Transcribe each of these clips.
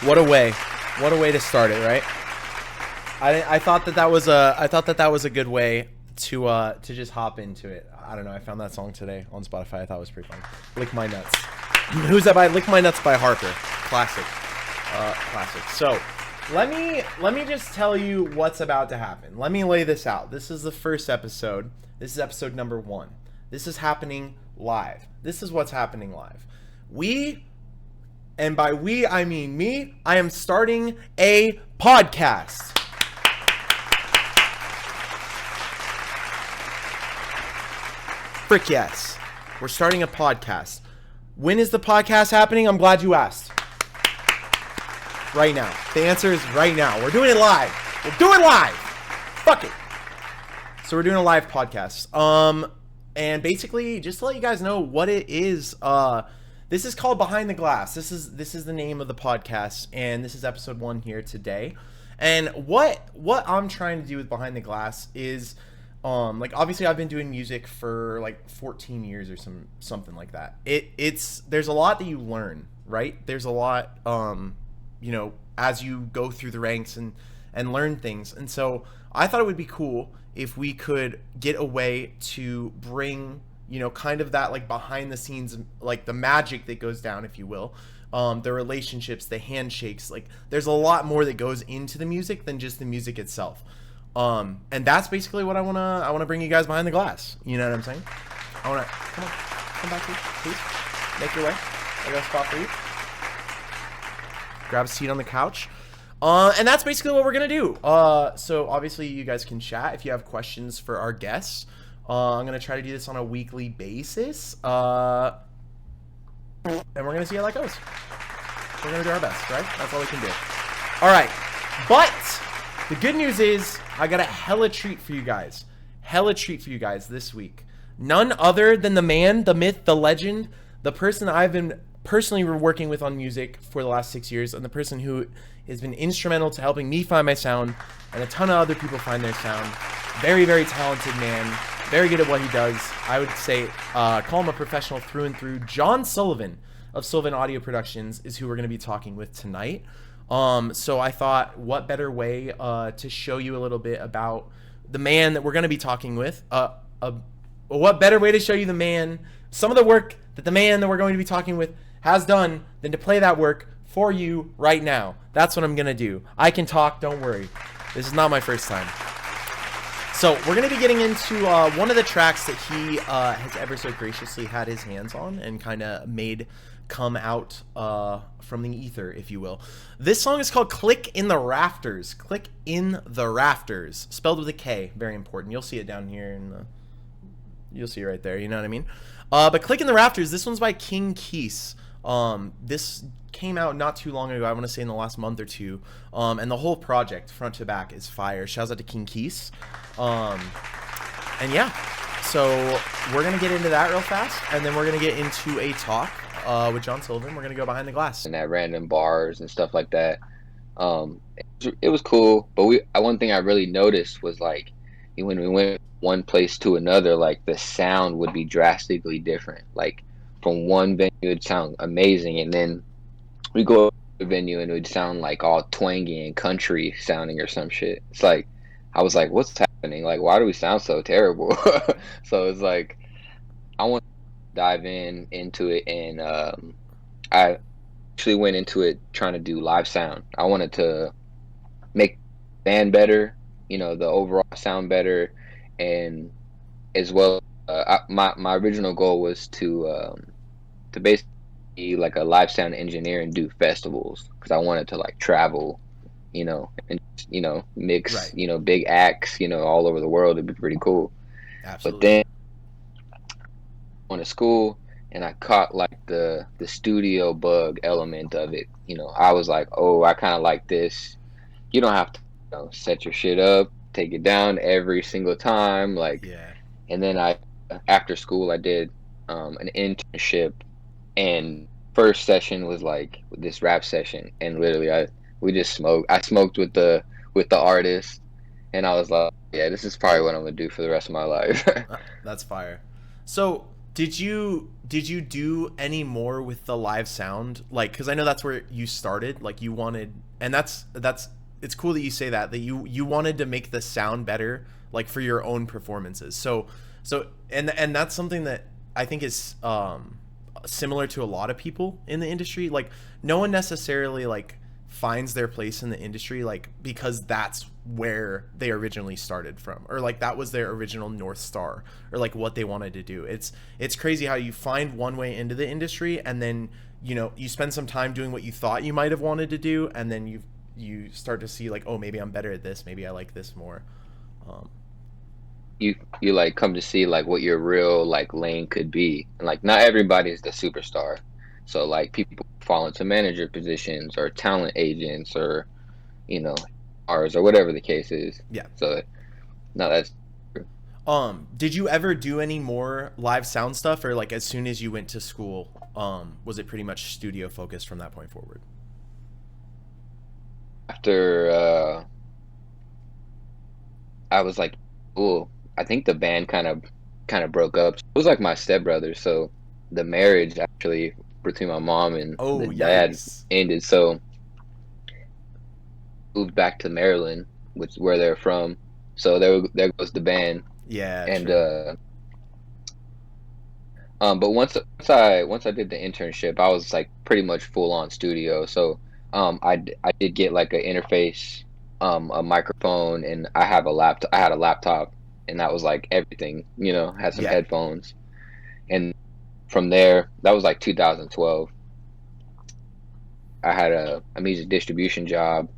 What a way. What a way to start it, right? I thought that was a good way to just hop into it. I don't know. I found that song today on Spotify. I thought it was pretty fun. Lick My Nuts. Who's that by? Lick My Nuts by Harper. Classic. Classic. So, let me just tell you what's about to happen. Let me lay this out. This is the first episode. This is episode number 1. This is happening live. This is what's happening live. And by we, I mean me, I am starting a podcast. Frick yes. We're starting a podcast. When is the podcast happening? I'm glad you asked. Right now. The answer is right now. We're doing it live. We'll do it live. Fuck it. So we're doing a live podcast. And basically, just to let you guys know what it is, this is called Behind the Glass. This is the name of the podcast, and this is episode 1 here today. And what I'm trying to do with Behind the Glass is, like, obviously I've been doing music for like 14 years or something like that. There's a lot that you learn, right? There's a lot, as you go through the ranks and learn things. And so I thought it would be cool if we could get a way to bring, kind of that, like, behind the scenes, like the magic that goes down, if you will, the relationships, the handshakes. Like, there's a lot more that goes into the music than just the music itself. And that's basically what I wanna bring you guys behind the glass. You know what I'm saying? Come back here, please. Make your way. I got a spot for you. Grab a seat on the couch. And that's basically what we're gonna do. So obviously you guys can chat if you have questions for our guests. I'm going to try to do this on a weekly basis. And we're going to see how that goes. We're going to do our best, right? That's all we can do. All right. But the good news is I got a hella treat for you guys. Hella treat for you guys this week. None other than the man, the myth, the legend, the person I've been personally working with on music for the last 6 years, and the person who has been instrumental to helping me find my sound and a ton of other people find their sound. Very, very talented man. Very good at what he does. I would say, call him a professional through and through. Jon Sullivan of Sullivan Audio Productions is who we're going to be talking with tonight. So I thought, what better way to show you a little bit about the man that we're going to be talking with? What better way to show you the man, some of the work that the man that we're going to be talking with has done, than to play that work for you right now. That's what I'm going to do. I can talk, don't worry. This is not my first time. So we're going to be getting into one of the tracks that he has ever so graciously had his hands on and kind of made come out from the ether, if you will. This song is called Click in the Rafters. Click in the Rafters. Spelled with a K. Very important. You'll see it down here. You'll see it right there. You know what I mean? But Click in the Rafters, this one's by King Keese. This came out not too long ago, I want to say in the last month or two, and the whole project front to back is fire. Shouts out to King Keese. And yeah, so we're gonna get into that real fast, and then we're gonna get into a talk with Jon Sullivan. We're gonna go behind the glass and at random bars and stuff like that. It was cool, but one thing I really noticed was, like, when we went one place to another, like, the sound would be drastically different. Like, from one venue it'd sound amazing, and then we go to a venue and it would sound like all twangy and country sounding or some shit. It's like, I was like, what's happening? Like, why do we sound so terrible? So it's like, I want to dive into it, and I actually went into it trying to do live sound. I wanted to make the band better, the overall sound better, and as well, my original goal was to basically be like a live sound engineer and do festivals, because I wanted to, like, travel, and mix, right. Big acts, all over the world. It'd be pretty cool. Absolutely. But then I went to school and I caught, like, the studio bug element of it. I was like, oh, I kind of like this. You don't have to, set your shit up, take it down every single time, like. Yeah. And then after school, I did an internship, and first session was like this rap session, and literally we just smoked. I smoked with the artist, and I was like, yeah, this is probably what I'm gonna do for the rest of my life. That's fire. So did you do any more with the live sound? Like, because I know that's where you started. Like, you wanted, and that's it's cool that you say that you wanted to make the sound better, like for your own performances. And that's something that I think is similar to a lot of people in the industry. Like, no one necessarily like finds their place in the industry like because that's where they originally started from, or like that was their original north star, or like what they wanted to do. It's crazy how you find one way into the industry, and then you spend some time doing what you thought you might have wanted to do, and then you start to see like, oh, maybe I'm better at this, maybe I like this more. um, You like come to see like what your real like lane could be, and like not everybody is the superstar. So like people fall into manager positions or talent agents or you know ours or whatever the case is. yeah. So no, that's Did you ever do any more live sound stuff, or like as soon as you went to school, was it pretty much studio focused from that point forward? after I was like, oh, I think the band kind of broke up. It was like my stepbrother, so the marriage actually between my mom and the Oh, dad yikes. ended. So moved back to Maryland, which is where they're from. So there goes the band. Yeah, And true. but once I did the internship, I was like pretty much full on studio. So I did get like an interface, a microphone, and I have a laptop. I had a laptop, and that was like everything. Had some Yeah. headphones, and from there, that was like 2012. I had a music distribution job,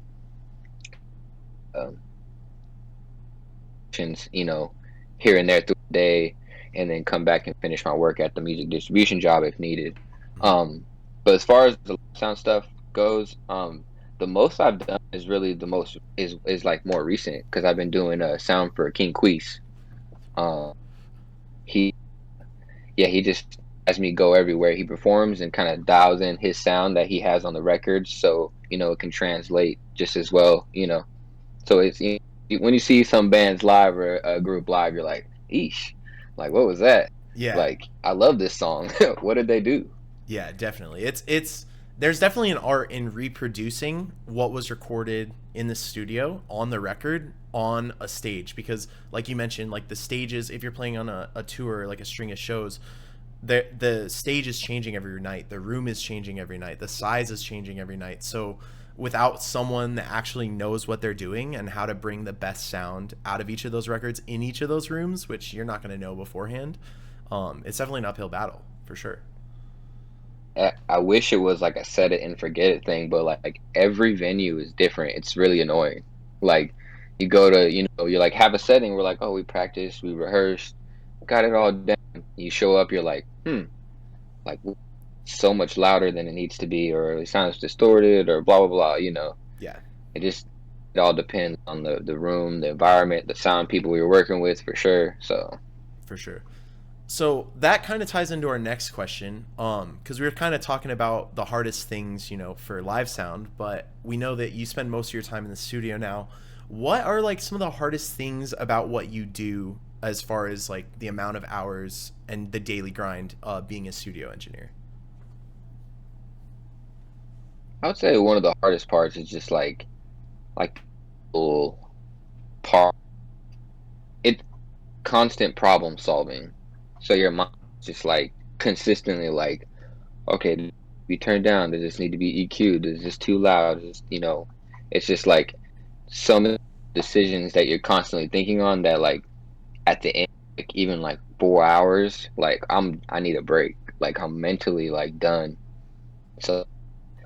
um, here and there through the day, and then come back and finish my work at the music distribution job if needed. Mhm. Um, but as far as the sound stuff goes, the most I've done is really the most is like more recent because I've been doing sound for King Queese. Um, he yeah, he just has me go everywhere he performs and kind of dials in his sound that he has on the records, so it can translate just as well. So when you see some bands live or a group live, you're like, "Eesh, like what was that? Yeah. Like I love this song. What did they do?" Yeah, definitely. It's there's definitely an art in reproducing what was recorded in the studio on the record on a stage, because like you mentioned, like the stages, if you're playing on a tour, like a string of shows, the stage is changing every night, the room is changing every night, the size is changing every night. So without someone that actually knows what they're doing and how to bring the best sound out of each of those records in each of those rooms, which you're not going to know beforehand, it's definitely an uphill battle for sure. I wish it was like a set it and forget it thing, but like every venue is different. It's really annoying. Like you go to, you like have a setting. We're like, oh, we practiced, we rehearsed, got it all done. You show up, you're like, like so much louder than it needs to be, or it sounds distorted, or blah blah blah. Yeah, It just it all depends on the room, the environment, the sound people we were working with for sure. So for sure. So that kind of ties into our next question, because we were kind of talking about the hardest things, for live sound, but we know that you spend most of your time in the studio now. What are like some of the hardest things about what you do, as far as like the amount of hours and the daily grind, being a studio engineer? I would say one of the hardest parts is just like little part it constant problem solving. So your mind just like consistently like, okay, does it be turned down? Does this need to be EQ'd? Is this too loud? It's just like so many decisions that you're constantly thinking on that like at the end, like even like 4 hours, like I need a break. Like I'm mentally like done. So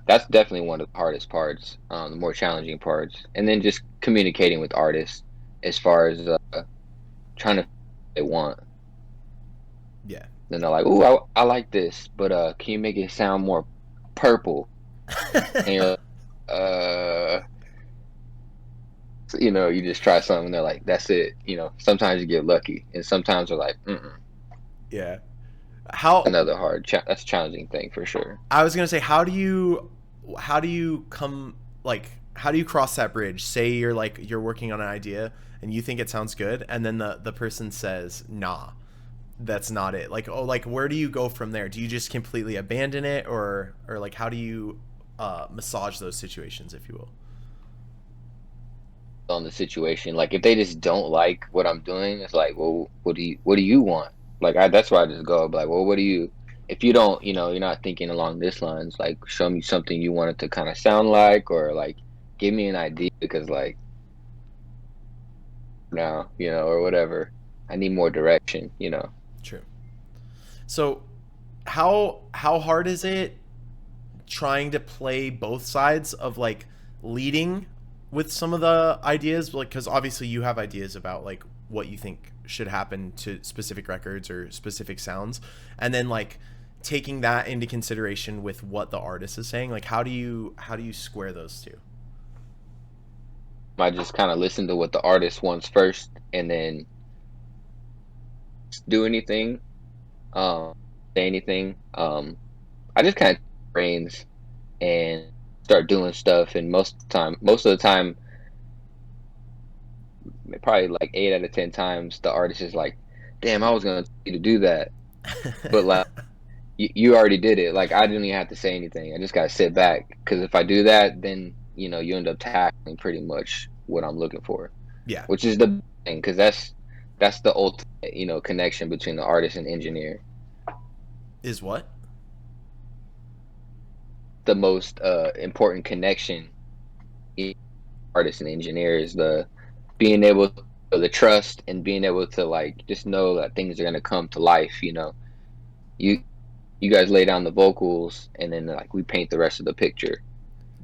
that's definitely one of the hardest parts, the more challenging parts, and then just communicating with artists as far as trying to they want. Yeah. Then they're like, "Ooh, I like this, but can you make it sound more purple?" And you're like, so, you just try something. And they're like, "That's it." Sometimes you get lucky, and sometimes they're like, "Mm." Yeah. How Another that's a challenging thing for sure. I was gonna say, how do you come, like, how do you cross that bridge? Say you're working on an idea and you think it sounds good, and then the person says nah. that's not it? Like, oh, like where do you go from there? Do you just completely abandon it, or like how do you massage those situations, if you will? On the situation. Like if they just don't like what I'm doing, it's like, well, what do you want? Like that's where I just go. Like, well, what do you? If you don't, you're not thinking along this lines. Like, show me something you want it to kind of sound like, or like, give me an idea because like now, or whatever. I need more direction. True. So how hard is it trying to play both sides of like leading with some of the ideas, like because obviously you have ideas about like what you think should happen to specific records or specific sounds, and then like taking that into consideration with what the artist is saying, like how do you square those two? I just kind of listen to what the artist wants first, and then do anything, um, say anything. I just kind of brains and start doing stuff, and most of the time, probably like 8 out of 10 times, the artist is like, "Damn, I was gonna tell you to do that," but like you already did it. Like I didn't even have to say anything. I just gotta sit back because if I do that, then you end up tackling pretty much what I'm looking for, Yeah. which is the thing because that's the ultimate connection between the artist and engineer. Is what? The most important connection in artist and engineer is the being able to the trust and being able to like just know that things are gonna come to life. You you guys lay down the vocals and then like we paint the rest of the picture.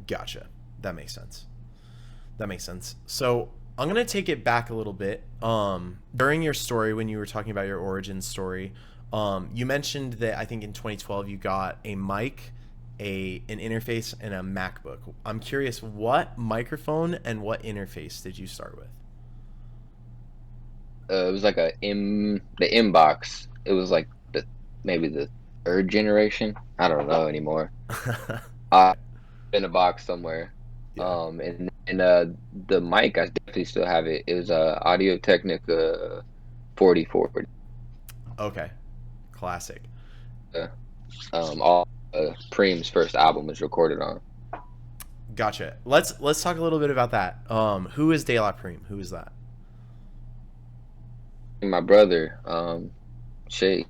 Gotcha. That makes sense. That makes sense. So I'm gonna take it back a little bit. During your story, when you were talking about your origin story, you mentioned that I think in 2012 you got a mic, an interface, and a MacBook. I'm curious, what microphone and what interface did you start with? It was like the inbox. It was like maybe the third generation. I don't know anymore. Okay. In a box somewhere. Yeah. And the mic I definitely still have it. It was Audio Technica 4040. Okay. Classic. Uh, all Preem's first album was recorded on. Gotcha. Let's talk a little bit about that. Who is De La Prime? Who is that? And my brother, Shay,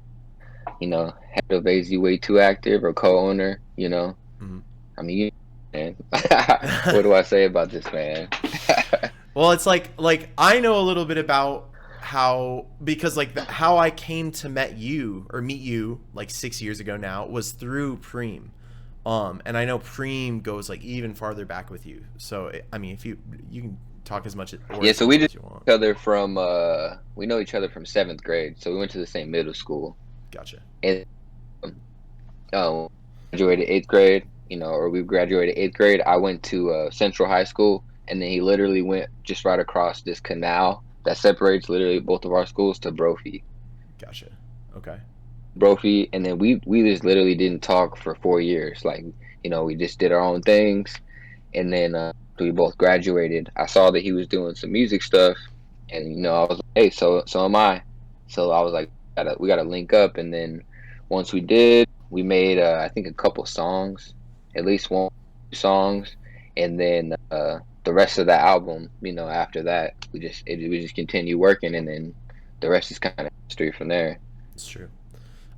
head of AZ Way Too Active or co-owner. Mhm. I mean, man, what do I say about this man? Well, it's like I know a little bit about how, because like how I came to meet you like 6 years ago now was through Preem. And I know Preem goes like even farther back with you. So I mean, if you can talk as much or Yeah, as so we little just as you want. know each other from we know each other from seventh grade. So we went to the same middle school, Gotcha. and graduated eighth grade. Or we graduated eighth grade. I went to Central High School, and then he literally went just right across this canal that separates literally both of our schools to Brophy. Gotcha. Okay. Brophy, and then we just literally didn't talk for 4 years. Like, we just did our own things, and then we both graduated. I saw that he was doing some music stuff, and I was like, hey, so am I. So I was like, we gotta link up, and then once we did, we made I think a couple songs, at least one songs, and then the rest of the album, after that, we just continue working, and then the rest is kind of history from there. It's true.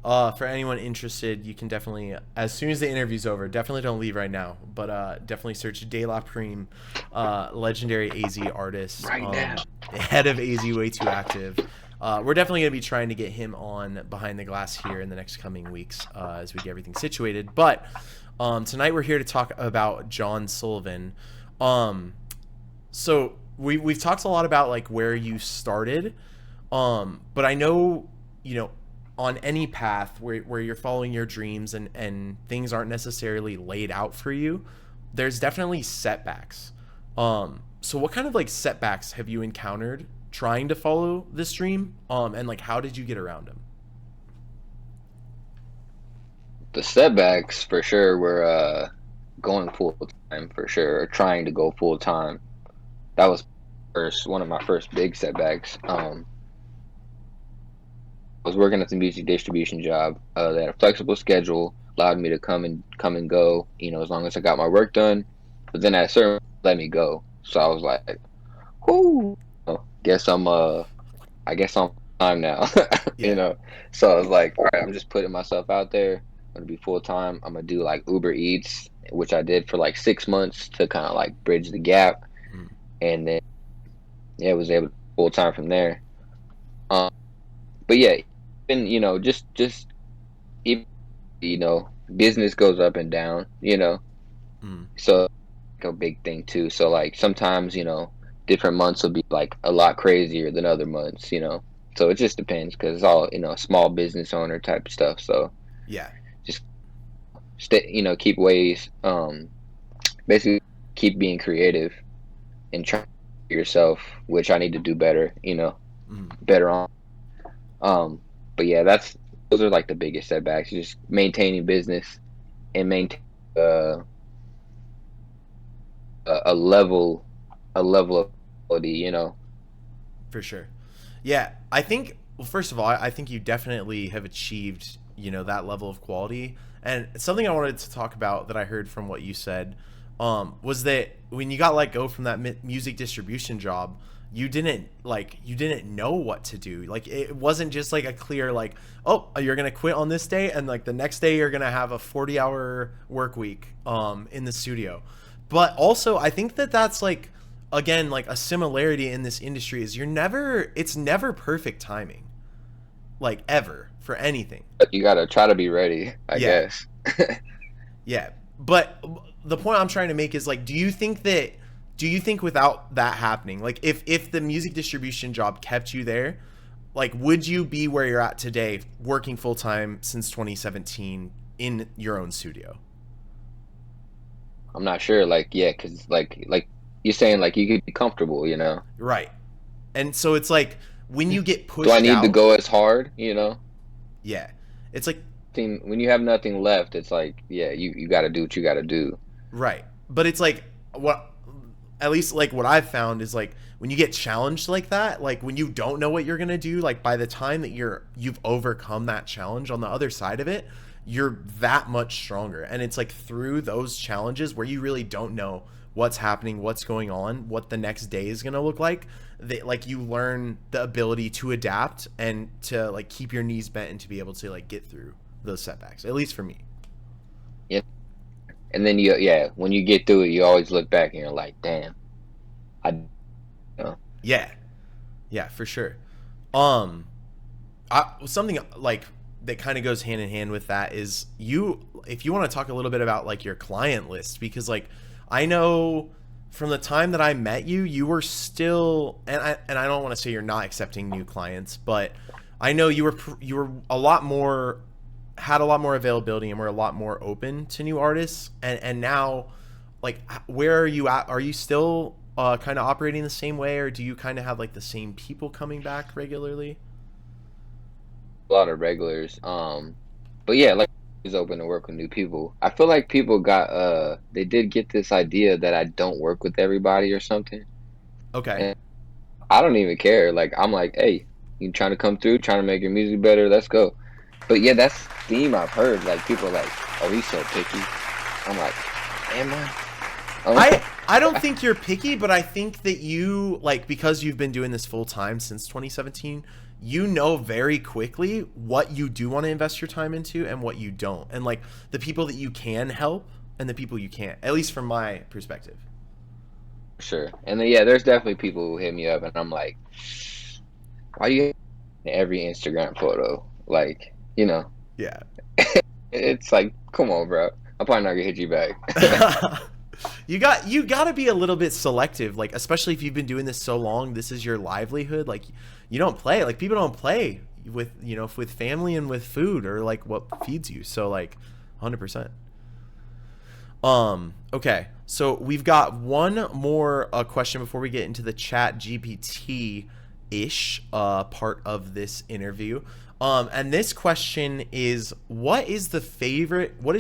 For anyone interested, you can definitely, as soon as the interview's over, definitely don't leave right now, but definitely search De La Prime, legendary AZ artist, Right now. head of AZ Way Too Active. We're definitely going to be trying to get him on Behind the Glass here in the next coming weeks as we get everything situated. But tonight we're here to talk about Jon Sullivan. So we've talked a lot about like where you started, but I know, on any path where you're following your dreams and things aren't necessarily laid out for you, there's definitely setbacks. So what kind of like setbacks have you encountered trying to follow this dream? And like how did you get around them? The setbacks for sure were going full time for sure, or trying to go full time. That was one of my first big setbacks. I was working at the music distribution job. They had a flexible schedule, allowed me to come and go, as long as I got my work done. But then at a certain point, let me go. So I was like, "Whoo, guess I guess I'm time now." you Yeah. know. So I was like, "All right, I'm just putting myself out there. I'm gonna be full time. I'm gonna do like Uber Eats, which I did for like 6 months to kind of like bridge the gap, Mm. and then yeah, was able to full time from there. Um, but yeah, and just even business goes up and down, Mm. so like a big thing too. So like sometimes, different months will be like a lot crazier than other months. So it just depends because it's all, small business owner type stuff. So Yeah. just stay, keep ways, basically keep being creative and try yourself, which I need to do better, Mm. better on. Um, but yeah, those are like the biggest setbacks, just maintaining business and maintain uh, a a level of quality. For sure. Yeah, I think. Well, first of all, I think you definitely have achieved, that level of quality. And something I wanted to talk about that I heard from what you said, was that when you got let go from that music distribution job, you didn't know what to do. Like it wasn't just like a clear like, oh, you're gonna quit on this day, and like the next day you're gonna have a 40-hour work week, in the studio. But also, I think that that's like, again, like a similarity in this industry is it's never perfect timing, like ever, for anything. But you gotta try to be ready, I Yeah. guess. Yeah. But the point I'm trying to make is like, do you think without that happening, like if the music distribution job kept you there, like would you be where you're at today working full time since 2017 in your own studio? I'm not sure, like, yeah, because like you're saying, like you could be comfortable. Right. And so it's like when you get Do I pushed need to out, go as hard? yeah. It's like, When you have nothing left, it's like, yeah, you got to do what you got to do. right. But it's like what, at least like what I've found is like when you get challenged like that, like when you don't know what you're going to do, like by the time that you've overcome that challenge on the other side of it, you're that much stronger. And it's like through those challenges where you really don't know what's happening, what's going on, what the next day is going to look like, that like you learn the ability to adapt and to like keep your knees bent and to be able to like get through those setbacks, at least for me. Yeah, and then yeah, when you get through it, you always look back and you're like, damn, I, you know, Yeah. Yeah, for sure. Um, something like that kind of goes hand in hand with that is if you want to talk a little bit about like your client list, because like I know from the time that I met you, you were still, and I don't want to say you're not accepting new clients, but I know you were a lot more, had a lot more availability and were a lot more open to new artists, and now like where are you at? Are you still kind of operating the same way, or do you kind of have like the same people coming back regularly? a lot of regulars. But yeah, like is open to work with new people. I feel like people they did get this idea that I don't work with everybody or something, Okay. and I don't even care. Like I'm like, hey, you trying to come through, trying to make your music better? Let's go. But yeah, that's the theme I've heard. Like people are like, oh, he's so picky. I'm like, am I? I don't think you're picky, but I think that you like, because you've been doing this full time since 2017, you know very quickly what you do want to invest your time into and what you don't. And like the people that you can help and the people you can't. At least from my perspective. Sure. And then yeah, there's definitely people who hit me up, and I'm like, why do you have every Instagram photo? Like, Yeah. it's like, come on, bro. I'm probably not gonna hit you back. You got to be a little bit selective, like especially if you've been doing this so long, this is your livelihood, like you don't play, like people don't play with, with family and with food or like what feeds you. So like 100%. Okay. So we've got one more question before we get into the chat GPT ish part of this interview. And this question is, what is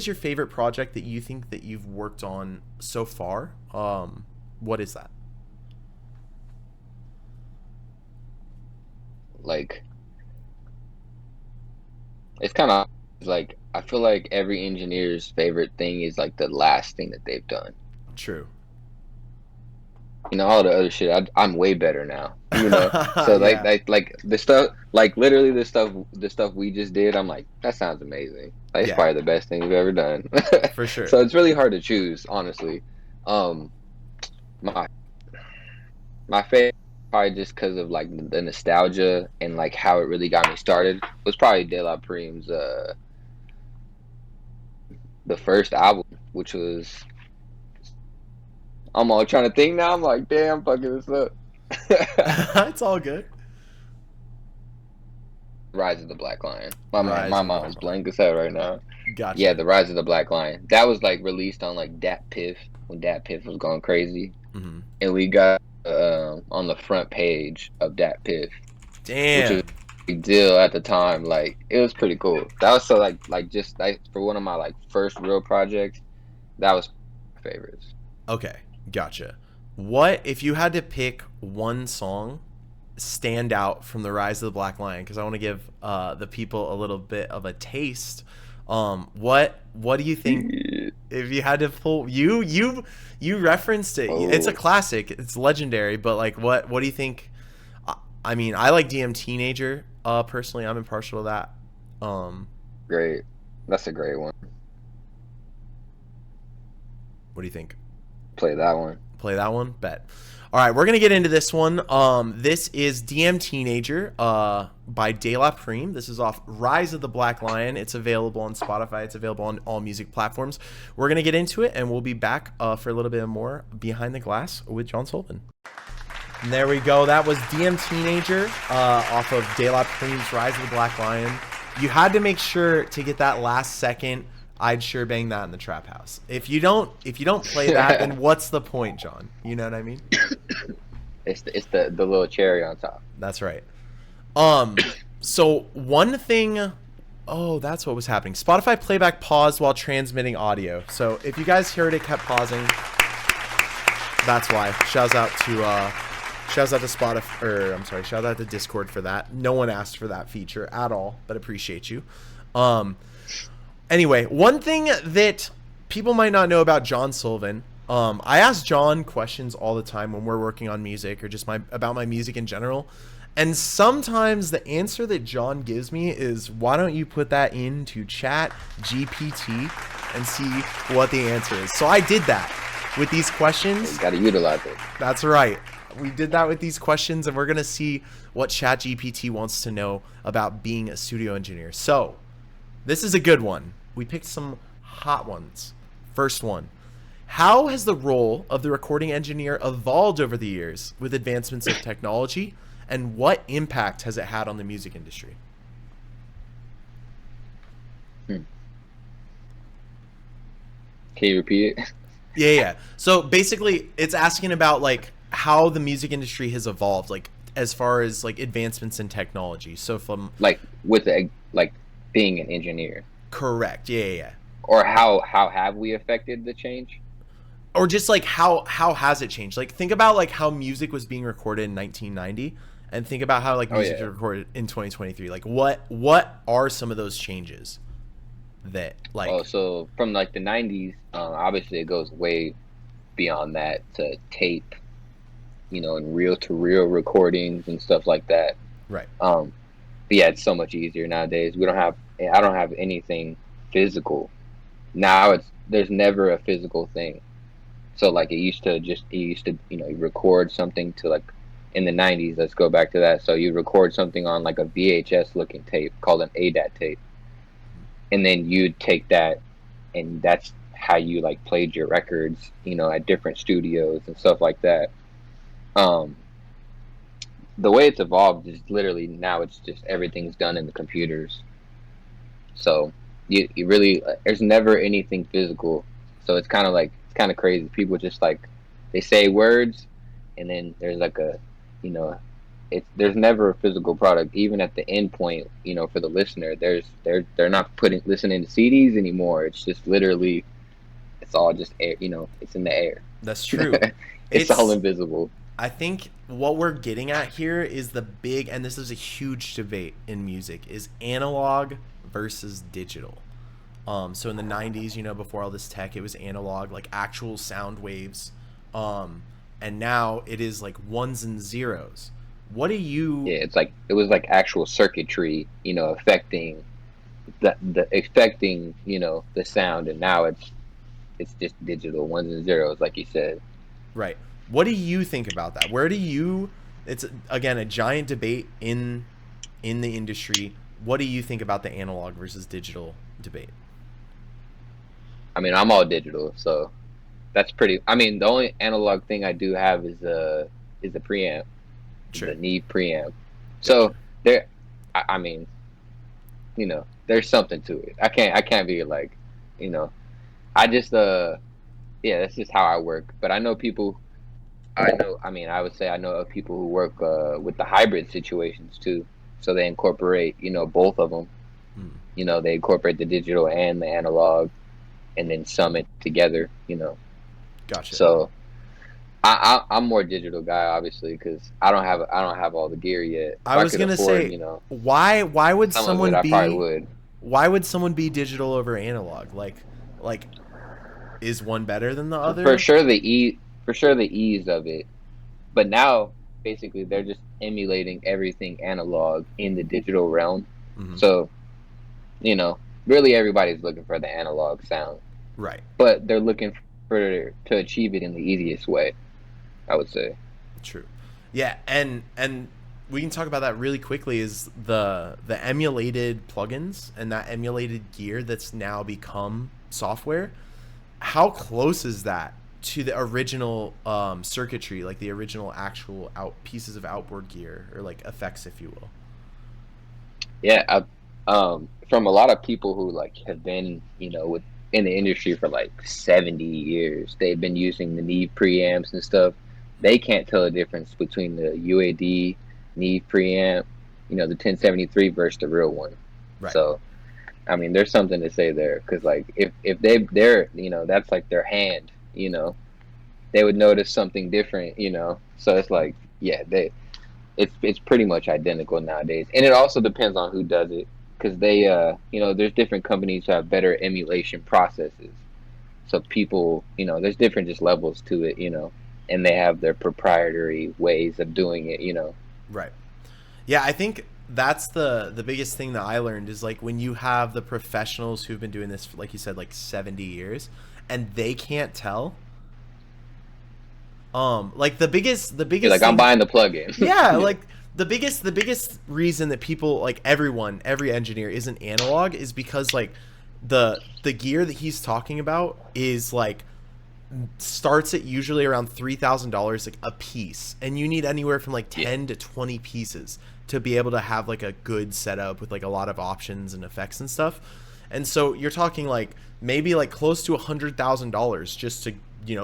your favorite project that you think that you've worked on so far? What is that? Like, it's kind of like I feel like every engineer's favorite thing is like the last thing that they've done. True. You know, all the other shit, I'm way better now. You know, so Yeah, like the stuff, like literally the stuff we just did. I'm like, that sounds amazing. Like it's yeah, probably the best thing we've ever done. for sure. So it's really hard to choose, honestly. Um, my my favorite, probably just because of like the nostalgia and like how it really got me started, was probably De La Prime's the first album, which was, I'm all trying to think now. I'm like, damn, fucking this up. It's all good. Rise of the Black Lion. Rise My of the Black mind's Lion. blank as hell right now. Yeah, Gotcha. the Rise of the Black Lion. That was like released on like Dat Piff when Dat Piff was going crazy, Hmm. and we got on the front page of Dat Piff, which was a Damn. big deal at the time. Like it was pretty cool. That was so like just like for one of my like first real projects. That was my favorites. Okay, gotcha. What if you had to pick one song stand out from the Rise of the Black Lion? Because I want to give the people a little bit of a taste. What do you think if you had to pull you referenced it? It's a Oh, classic. It's legendary. But like, what do you think? I mean, I like DM Teenager. Personally, I'm impartial to that. Um, great. That's a great one. what do you think? Play that one. Play that one? Bet. All right, we're gonna get into this one. This is DM Teenager by De La Prime. This is off Rise of the Black Lion. It's available on Spotify. It's available on all music platforms. We're gonna get into it, and we'll be back for a little bit more Behind the Glass with Jon Sullivan. And there we go. That was DM Teenager off of De La Prime's Rise of the Black Lion. You had to make sure to get that last second. I'd sure bang that in the trap house. If you don't play that, then what's the point, John? You know what I mean? It's the little cherry on top. That's right. Um, so one thing, oh, that's what was happening. Spotify playback paused while transmitting audio. So if you guys heard it kept pausing, that's why. Shouts out to Spotify, or I'm sorry, shout out to Discord for that. No one asked for that feature at all, but appreciate you. Um, anyway, one thing that people might not know about Jon Sullivan, I ask John questions all the time when we're working on music or just about my music in general. And sometimes the answer that John gives me is, why don't you put that into Chat GPT and see what the answer is? So I did that with these questions. You got to utilize it. That's right. We did that with these questions, and we're going to see what Chat GPT wants to know about being a studio engineer. So this is a good one. We picked some hot ones. First one. How has the role of the recording engineer evolved over the years with advancements of technology, and what impact has it had on the music industry? Can you repeat it? Yeah. So basically, it's asking about like how the music industry has evolved, like as far as like advancements in technology. So from Like with the like being an engineer, correct, yeah. or how have we affected the change? Or just like how has it changed? Like think about like how music was being recorded in 1990, and think about how like Oh music is yeah. recorded in 2023. Like what are some of those changes that Oh, like so from like the '90s, obviously it goes way beyond that to tape, you know, and reel to reel recordings and stuff like that. right? But yeah, it's so much easier nowadays. I don't have anything physical. Now there's never a physical thing. So like it used to, you know, you record something to like in the '90s, let's go back to that. So you record something on like a VHS looking tape called an ADAT tape. And then you'd take that, and that's how you like played your records, you know, at different studios and stuff like that. Um, the way it's evolved is literally now it's just everything's done in the computers. So you really there's never anything physical. So it's kind of like it's kind of crazy. People just like they say words, and then there's like a, you know, it's there's never a physical product. Even at the end point, you know, for the listener, they're not putting listening to CDs anymore. It's just literally it's all just air. You know, it's in the air. That's true. It's all It's invisible. I think what we're getting at here is the big, and this is a huge debate in music, is analog versus digital. So in the 90s, before all this tech, it was analog, like actual sound waves. And now it is like ones and zeros. What do you Yeah, it's like it was like actual circuitry, affecting the affecting, the sound, and now it's just digital ones and zeros, like you said. Right. What do you think about that? Where do you it's again a giant debate in the industry. What do you think about the analog versus digital debate? I mean, I'm all digital, so that's pretty. I mean, the only analog thing I do have is the preamp, Sure. the Neve preamp. Gotcha. So there, I mean, there's something to it. I can't be like, you know, I just yeah, that's just how I work. But I know people. I mean, I would say I know of people who work with the hybrid situations too. So they incorporate, both of them. Hmm. They incorporate the digital and the analog, and then sum it together. Gotcha. So I'm more digital guy, obviously, because I don't have all the gear yet. If I I was could gonna afford, say, why would some of it, someone I probably be would. why would someone be digital over analog? Like is one better than the For other? sure the ease of it. But now basically they're just emulating everything analog in the digital realm. Hmm. So, you know, really everybody's looking for the analog sound, Right. but they're looking for to achieve it in the easiest way, I would say. True. Yeah, and we can talk about that really quickly. Is the emulated plugins and that emulated gear that's now become software? How close is that to the original circuitry, like the original actual out pieces of outboard gear or like effects, if you will? Yeah, from a lot of people who like have been, with in the industry for like 70 years, they've been using the Neve preamps and stuff. They can't tell the difference between the UAD Neve preamp, the 1073 versus the real one. Right. So, I mean, there's something to say there because like if they're, that's like their hand, they would notice something different. So it's like, yeah, it's pretty much identical nowadays, and it also depends on who does it because there's different companies who have better emulation processes. So people, there's different just levels to it, and they have their proprietary ways of doing it. Right. Yeah, I think that's the biggest thing that I learned is like when you have the professionals who've been doing this for, like you said, like 70 years, and they can't tell. Like the You're biggest like, I'm thing. buying the plugin. Yeah, Yeah, like the biggest reason that people like every engineer isn't analog is because like the gear that he's talking about is like starts at usually around $3,000 like a piece, and you need anywhere from like yeah, 10 to 20 pieces to be able to have like a good setup with like a lot of options and effects and stuff. And so you're talking like maybe like close to $100,000 just to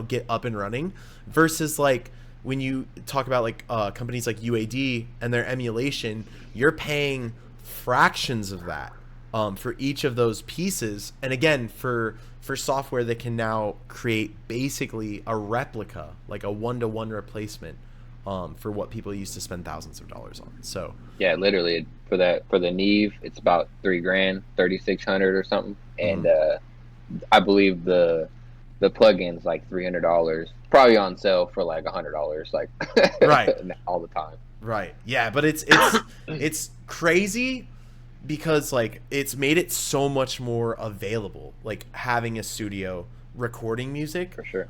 get up and running, versus like when you talk about like companies like UAD and their emulation, you're paying fractions of that for each of those pieces. And again, for software that can now create basically a replica, like a one-to-one replacement for what people used to spend thousands of dollars on. So yeah. Literally, for the Neve, it's about 3 grand, 3,600 or something, and mhm. I believe the plugin's like $300, probably on sale for like $100, like Right. all the time. Right. Yeah, but it's crazy because like it's made it so much more available, like having a studio recording music. For sure.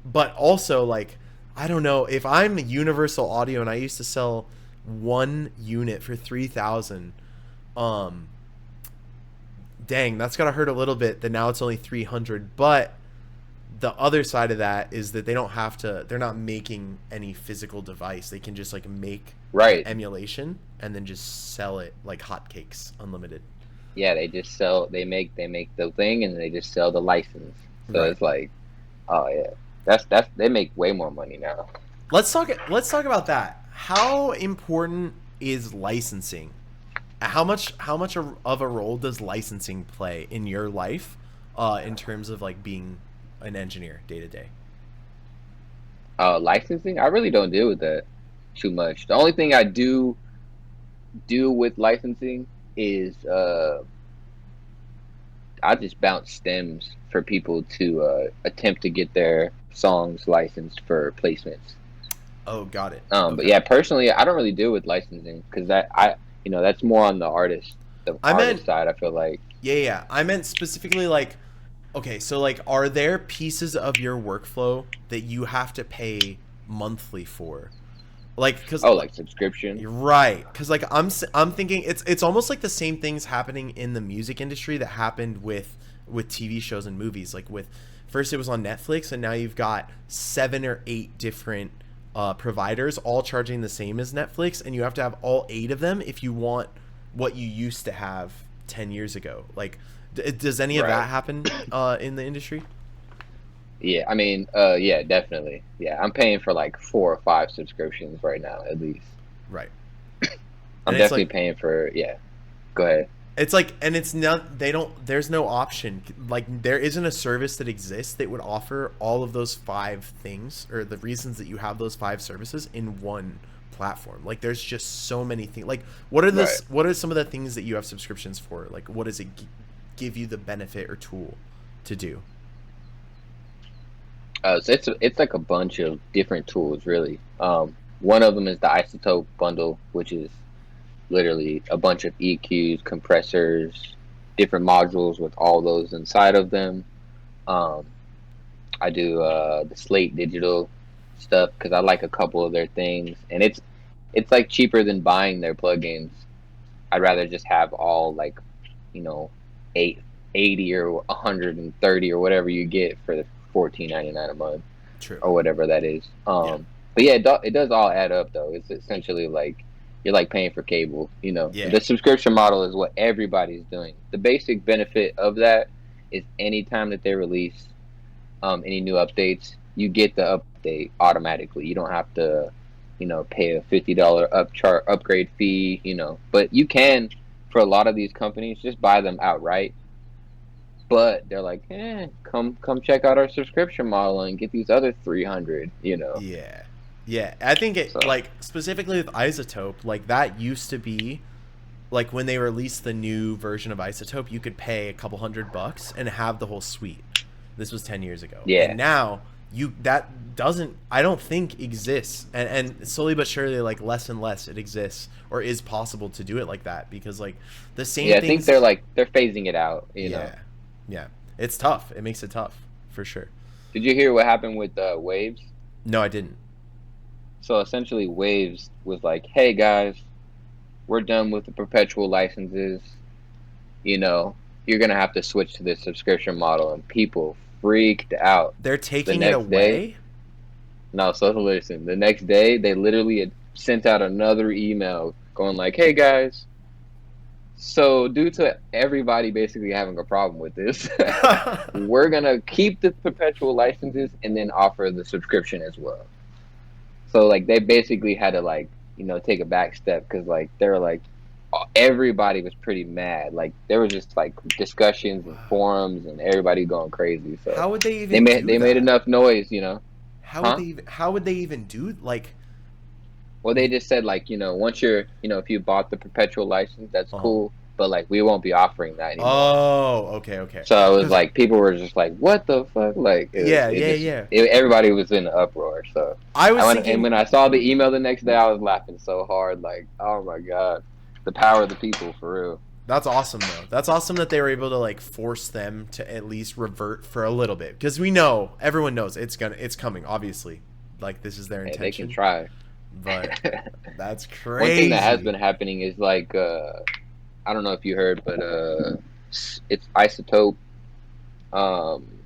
But also like I don't know, if I'm Universal Audio and I used to sell one unit for 3,000, um dang, that's got to hurt a little bit that now it's only 300. But the other side of that is that they're not making any physical device. They can just like make the Right. emulation and then just sell it like hotcakes, unlimited. Yeah, they make the thing and they just sell the license. So Right. it's like, oh yeah, that's they make way more money now. Let's talk about that. How important is licensing? How much of a role does licensing play in your life in terms of like being an engineer day to day? Licensing, I really don't deal with that too much. The only thing I do with licensing is I just bounce stems for people to attempt to get their songs licensed for placements. Oh, got it. But Okay. yeah, personally, I don't really deal with licensing because that's more on the I meant artist side. I feel like. yeah, yeah. I meant specifically like okay, so like are there pieces of your workflow that you have to pay monthly for? Like cuz Oh, like subscription. you're right, because like I'm thinking it's almost like the same things happening in the music industry that happened with TV shows and movies. Like with first it was on Netflix, and now you've got 7 or 8 different providers all charging the same as Netflix, and you have to have all 8 of them if you want what you used to have 10 years ago. Like, does any of Right. that happen in the industry? Yeah, I mean, yeah, definitely. Yeah, I'm paying for like 4 or 5 subscriptions right now, at least. Right, I'm and it's definitely like paying for, yeah. Go ahead. it's like, and it's not, they don't, there's no option. Like, there isn't a service that exists that would offer all of those 5 things or the reasons that you have those 5 services in one platform. Like, there's just so many things. Like, Right. what are some of the things that you have subscriptions for? Like, what does it give you the benefit or tool to do? So it's like a bunch of different tools, really. One of them is the isotope bundle, which is literally a bunch of EQs, compressors, different modules with all those inside of them. Um, I do the Slate Digital stuff because I like a couple of their things, and it's like cheaper than buying their plugins. I'd rather just have all like, you know, eight, 80 or 130 or whatever you get for the 14.99 a month True. or whatever that is. Yeah. But yeah, it does all add up though. It's essentially like you're like paying for cable. You know, Yeah. the subscription model is what everybody's doing. The basic benefit of that is anytime that they release any new updates, you get the update automatically. You don't have to, pay a $50 upgrade fee. But you can, for a lot of these companies, just buy them outright. But they're like, come check out our subscription model and get these other 300. Yeah. Yeah. I think it, So like, specifically with Isotope, like, that used to be like when they released the new version of Isotope, you could pay a couple $100 and have the whole suite. This was 10 years ago. yeah, And now you that doesn't I don't think exists. And slowly but surely, like, less and less it exists or is possible to do it like that, because like the same yeah. I think things. they're phasing it out. Yeah. Yeah. It's tough. It makes it tough for sure. Did you hear what happened with Waves? No, I didn't. So essentially, Waves was like, hey guys, we're done with the perpetual licenses. you know, you're gonna have to switch to this subscription model, and people freaked out. They're The taking it next day, away? no, so listen, the next day they literally had sent out another email going like, "Hey guys, so due to everybody basically having a problem with this, we're gonna keep the perpetual licenses and then offer the subscription as well." So like they basically had to like take a back step because like they were like everybody was pretty mad. Like there was just like discussions and forums and everybody going crazy. So How would they they even made do they made that? enough noise, huh? How would they even do like Well, they just said like once you're if you bought the perpetual license, that's uh cool, but like we won't be offering that anymore. Oh, okay, okay. So it was 'Cause like people were just like, "What the fuck?" Like yeah, it yeah, just yeah. everybody was in an uproar. So I I was went and thinking when I saw the email the next day, I was laughing so hard, like, "Oh my god, the power of the people for real." that's awesome though. That's awesome that they were able to like force them to at least revert for a little bit, because we know, everyone knows it's coming, obviously. Like this is their Hey, they can intention, try. but that's One thing that has crazy. been happening is like I don't know if you heard, but it's Isotope, um,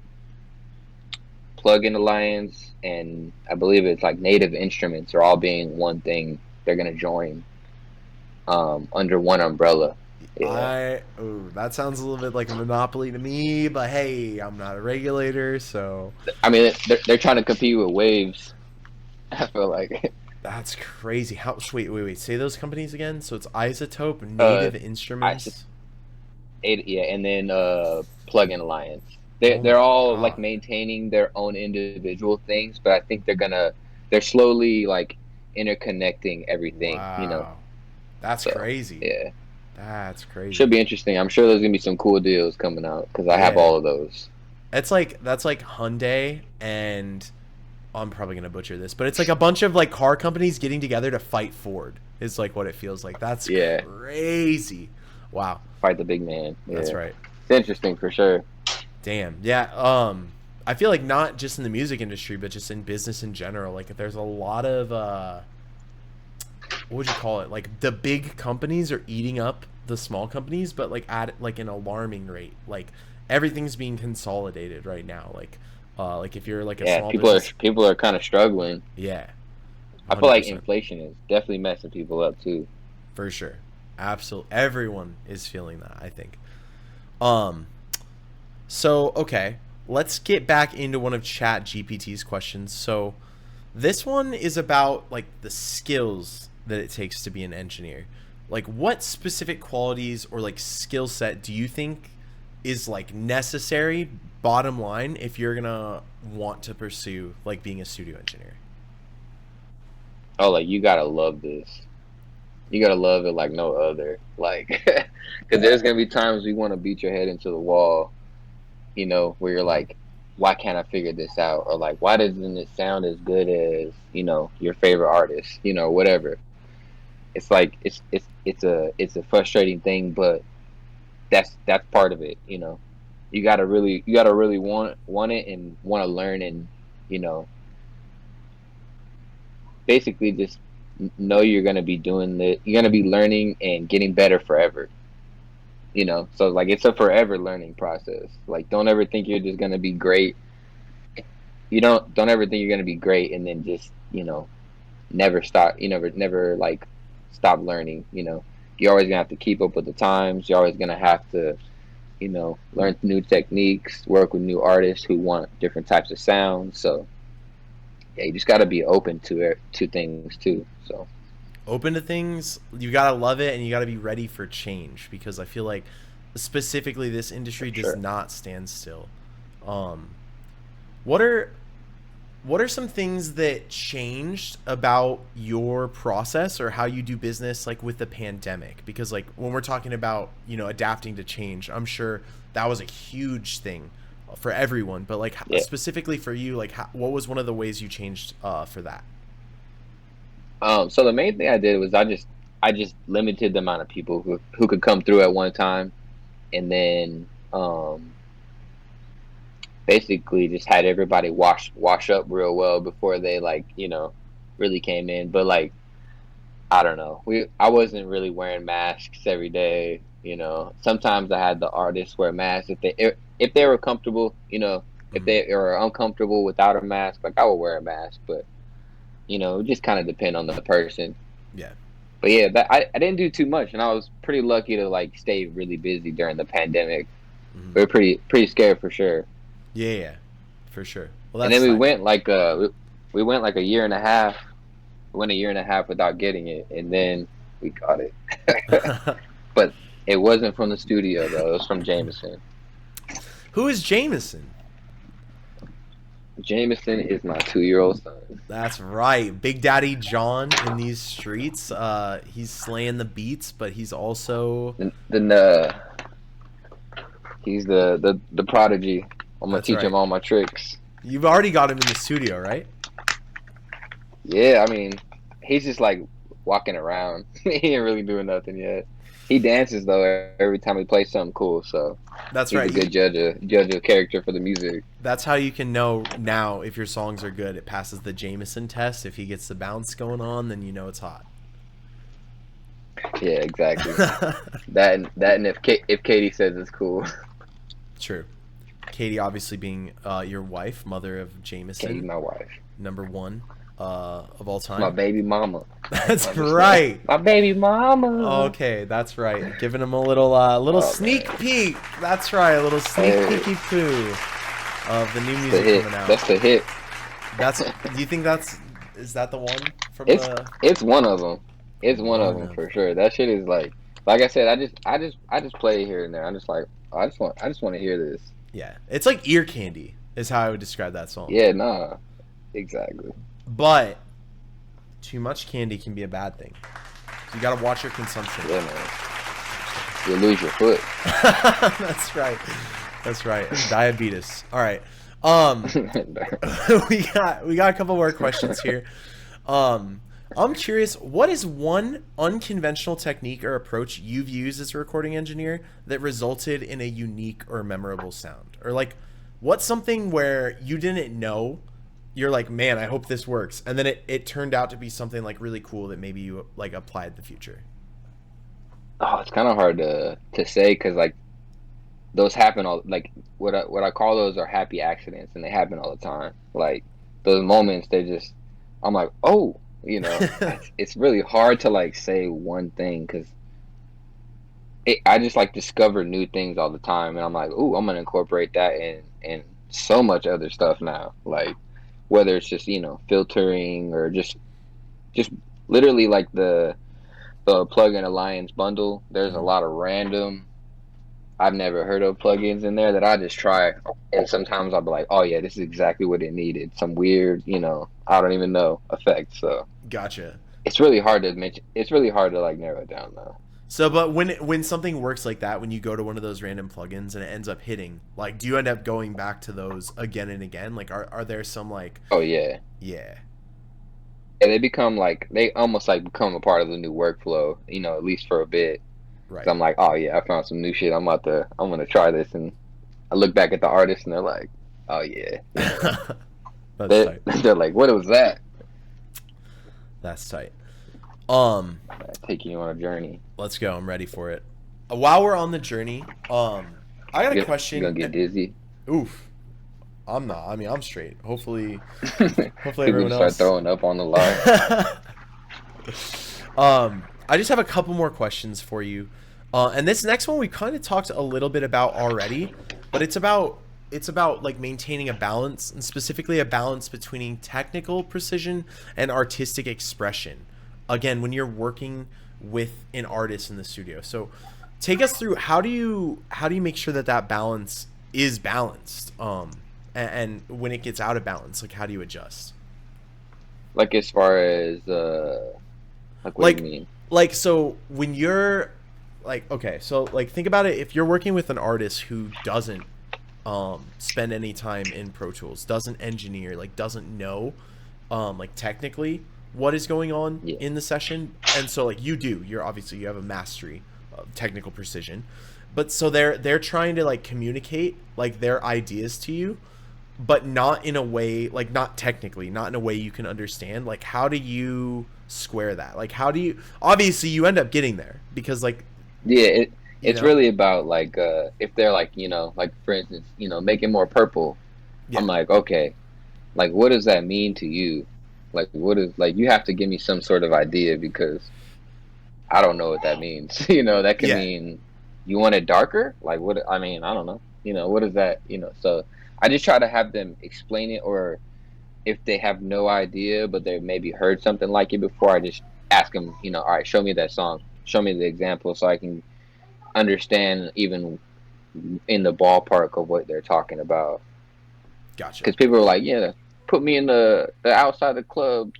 Plugin Alliance, and I believe it's like Native Instruments are all being one thing. They're gonna join under one umbrella. Yeah, That sounds a little bit like a monopoly to me, but hey, I'm not a regulator, so I mean they're trying to compete with Waves. I feel like that's crazy. How wait, say those companies again. So it's Isotope, uh, Native Isotope, Instruments. yeah, and then Plugin Alliance. Oh They're my all like god. maintaining their own individual things, but I think they're slowly like interconnecting everything. Wow. That's So crazy. yeah. That's Should crazy. be interesting. I'm sure there's gonna be some cool deals coming out because I have Yeah. all of those. It's like that's like Hyundai and I'm probably gonna butcher this, but it's like a bunch of like car companies getting together to fight Ford. Is like what it feels like. That's Yeah, crazy. Wow. fight the big man. That's Yeah, right. it's interesting for sure. Damn. Yeah. I feel like not just in the music industry, but just in business in general. Like there's a lot of what would you call it? Like the big companies are eating up the small companies, but like at like an alarming rate. Like everything's being consolidated right now. Like if you're like a Yeah, small business, people are kind of struggling. yeah, I feel like 100%. inflation is definitely messing people up too. For sure. Absolutely. Everyone is feeling that, I think. Um so okay, let's get back into one of Chat GPT's questions. So this one is about like the skills that it takes to be an engineer. Like what specific qualities or like skill set do you think is like necessary bottom line if you're going to want to pursue like being a studio engineer? Oh, like you gotta love this. You gotta love it like no other. Like, because there's gonna be times you want to beat your head into the wall. Where you're Mhm. like, why can't I figure this out? Or like, why doesn't it sound as good as your favorite artist? Whatever. It's like it's a frustrating thing, but that's part of it. You gotta really want it and want to learn and you know basically just know you're gonna be doing you're gonna be learning and getting better forever. So like it's a forever learning process. Like don't ever think you're just gonna be great. You don't ever think you're gonna be great and then just never stop. Never like stop learning. You're always gonna have to keep up with the times. You're always gonna have to learn new techniques, work with new artists who want different types of sounds. So yeah, you just got to be open to things too. So Open to things, you got to love it and you got to be ready for change because I feel like specifically this for industry does sure. not stand still. Um what are what are some things that changed about your process or how you do business like with the pandemic? Because like when we're talking about, adapting to change, I'm sure that was a huge thing for everyone, but like Yeah. specifically for you, like what was one of the ways you changed for that? So the main thing I did was I just limited the amount of people who could come through at one time, and then basically just had everybody wash up real well before they like really came in. But like I don't know, I wasn't really wearing masks every day. Sometimes I had the artists wear masks if they were comfortable. If Mhm. they are uncomfortable without a mask, like I would wear a mask, but it just kind of depend on the person. Yeah. But yeah, I didn't do too much, and I was pretty lucky to like stay really busy during the pandemic. Mhm. We were pretty scared for sure. Yeah, yeah, for sure. Well, And that's then we tight. went like we went like a year and a half. We went a year and a half without getting it, and then we got it. But it wasn't from the studio though. It was from Jameson. Who is Jameson? Jameson is my 2-year-old son. That's right. Big Daddy John in these streets. He's slaying the beats, but he's also Then he's the prodigy. I'm gonna that's teach him right. all my tricks. You've already got him in the studio, right? Yeah, I mean, he's just like walking around. He ain't really doing nothing yet. He dances though every time he plays something cool, so That's he's a right. good judge of character for the music. That's how you can know now if your songs are good. It passes the Jameson test. If he gets the bounce going on, then you know it's hot. Yeah, exactly. That and if Katie says it's cool, True. Katie, obviously being your wife, mother of Katie's Jameson, my wife, number one of all my time. baby mama. That's Understand? right. My baby mama. Okay, that's right. Giving him a little Oh sneak man, peek. That's right, a little sneak hey, peeky poo of the new it's the music hit. coming out. That's the hit. That's. Do you think that's is that the one from It's the it's one of them. It's one of one them of for them? sure. That shit is like I said. I just play it here and there. I'm just like, oh, I just want to hear this. Yeah, it's like ear candy is how I would describe that song. Yeah, nah, exactly. But too much candy can be a bad thing. So you gotta watch your consumption. Yeah, man. you'll lose your foot. That's right. That's right. Diabetes. All right. Um, we got a couple more questions here. Um, I'm curious, what is one unconventional technique or approach you've used as a recording engineer that resulted in a unique or memorable sound? Or like, what's something where you didn't know, you're like, man, I hope this works, and then it turned out to be something like really cool that maybe you like applied in the future. Oh, it's kind of hard to say because like those happen all like what I call those are happy accidents, and they happen all the time. Like those moments, they just I'm like, oh, it's really hard to like say one thing because I just like discover new things all the time, and I'm like, oh, I'm gonna incorporate that in so much other stuff now. Like whether it's just filtering or just literally like the plugin alliance bundle. There's a Mhm. lot of random I've never heard of plugins in there that I just try, and sometimes I'll be like, oh yeah, this is exactly what it needed. Some weird, I don't even know effect. So Gotcha. it's really hard to mention. It's really hard to like narrow it down though. So, but when something works like that, when you go to one of those random plugins and it ends up hitting, like, do you end up going back to those again and again? Like, are there some like, Oh yeah, yeah, and they almost like become a part of the new workflow. At least for a bit. Cause right? I'm like, oh yeah, I found some new shit. I'm gonna try this, and I look back at the artist, and they're like, oh yeah, That's they tight. they're like, what was that? That's tight. Um, Taking you on a journey. let's go. I'm ready for it. While we're on the journey, I got a You gonna question. get dizzy. Oof, I'm not. I mean, I'm straight. Hopefully People everyone just start else. throwing up on the line. I just have a couple more questions for you. And this next one we kind of talked a little bit about already, but it's about like maintaining a balance, and specifically a balance between technical precision and artistic expression. Again, when you're working with an artist in the studio. So take us through, how do you make sure that that balance is balanced? And when it gets out of balance, like how do you adjust? Like as far as like what do you like mean? so when you're like, okay, so like think about it, if you're working with an artist who doesn't spend any time in Pro Tools, doesn't engineer, like doesn't know like technically what is going on Yeah, in the session, and so like you're obviously, you have a mastery of technical precision, but so they're trying to like communicate like their ideas to you, but not in a way, like not technically, not in a way you can understand. Like how do you square that? Like how do you, obviously you end up getting there because like, yeah. you It's know really about like if they're like like for instance making more purple. I'm yeah, like okay, like what does that mean to you? Like what is like you have to give me some sort of idea because I don't know what that means. That could yeah, mean you want it darker. Like what? I mean, I don't know. What is that? So I just try to have them explain it, or if they have no idea, but they maybe heard something like it before, I just ask them, all right, show me that song, show me the example, so I can understand even in the ballpark of what they're talking about. gotcha. Because people are like, yeah, put me in the outside the club,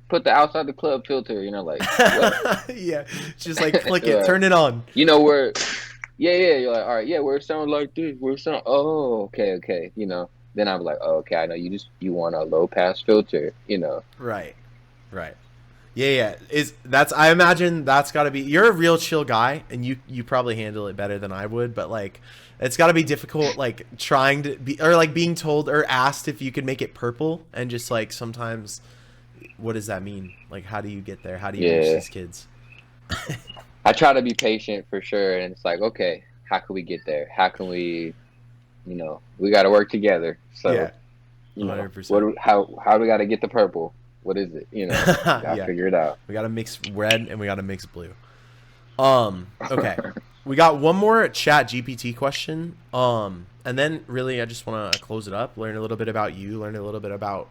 put the outside the club filter, like what? Yeah, just like flick it, uh, turn it on. where yeah, yeah, you're like, all right, yeah, where it sounds like this, where it sound, oh, okay, okay, then I'm like, oh, okay, I know you want a low pass filter. Right, right. Yeah, yeah. Is that's I imagine that's got to be, you're a real chill guy, and you probably handle it better than I would, but like it's got to be difficult, like trying to be, or like being told or asked if you could make it purple, and just like sometimes, what does that mean? Like how do you get there? How do you reach Yeah, these kids? I try to be patient for sure, and it's like, okay, how can we get there? How can we got to work together. So, Yeah, 100%. how do we got to get the purple? What is it? Got to Yeah, figure it out. we got to mix red and we got to mix blue. Okay. We got one more chat GPT question. And then really I just want to close it up, learn a little bit about you, learn a little bit about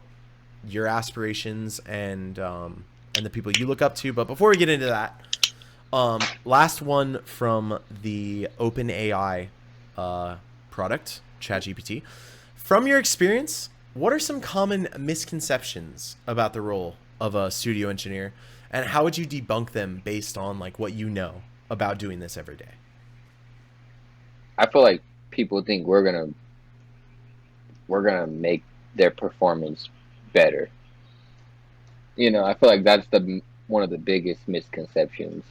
your aspirations and the people you look up to. But before we get into that, last one from the OpenAI product, ChatGPT. From your experience, what are some common misconceptions about the role of a studio engineer, and how would you debunk them based on like what you know about doing this every day? I feel like people think we're gonna make their performance better. I feel like that's the one of the biggest misconceptions.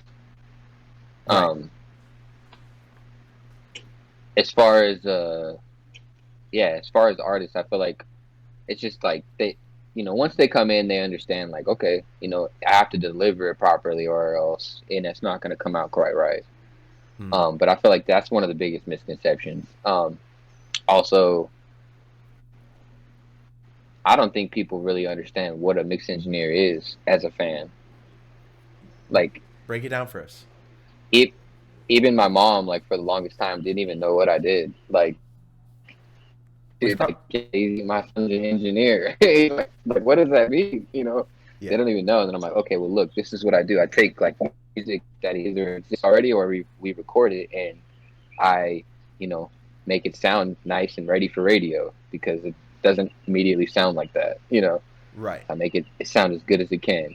Right. Um, as far as as far as artists, I feel like it's just like once they come in, they understand like, okay, I have to deliver it properly, or else, and it's not gonna come out quite right. Hmm. But I feel like that's one of the biggest misconceptions. Also, I don't think people really understand what a mix engineer is as a fan. Like, Break it down for us. it, even my mom, like for the longest time, didn't even know what I did. Like, Which dude, pro- like, my son's an engineer. Like, what does that mean? They yeah. don't even know. And then I'm like, okay, well, look, this is what I do. I take like music that either exists already, or we record it, and I, you know, make it sound nice and ready for radio, because it doesn't immediately sound like that. Right. I make it sound as good as it can.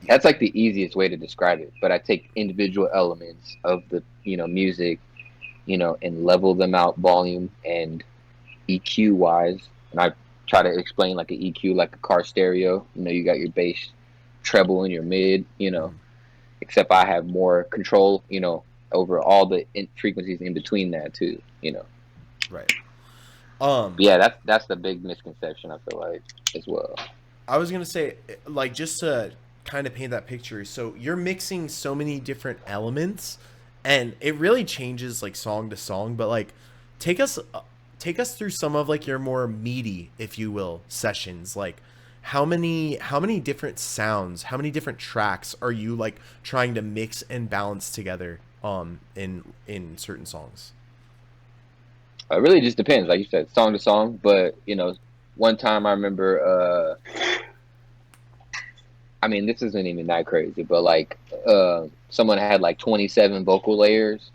That's like the easiest way to describe it. But I take individual elements of the music, and level them out volume and EQ wise, and I try to explain like an EQ, like a car stereo. You got your bass, treble, and your mid. Mhm. Except I have more control. Over all the frequencies in between that too. Right. Um, But yeah, that's the big misconception, I feel like, as well. I was gonna say, like, just to kind of paint that picture. So you're mixing so many different elements, and it really changes like song to song. But like, take us take us through some of like your more meaty, if you will, sessions. Like, how many different sounds, how many different tracks are you like trying to mix and balance together in certain songs? It really just depends, like you said, song to song. But one time I remember, I mean, this isn't even that crazy, but like, someone had like 27 vocal layers.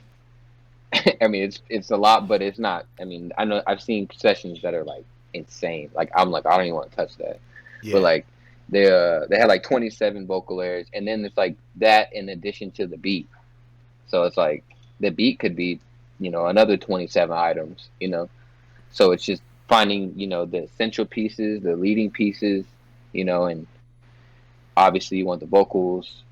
I mean, it's a lot, but it's not. I mean, I know I've seen sessions that are like insane. Like, I'm like, I don't even want to touch that. But Yeah. like, they had like 27 vocal layers, and then it's like that in addition to the beat. So it's like the beat could be, another 27 items. So it's just finding, the essential pieces, the leading pieces, and obviously you want the vocals,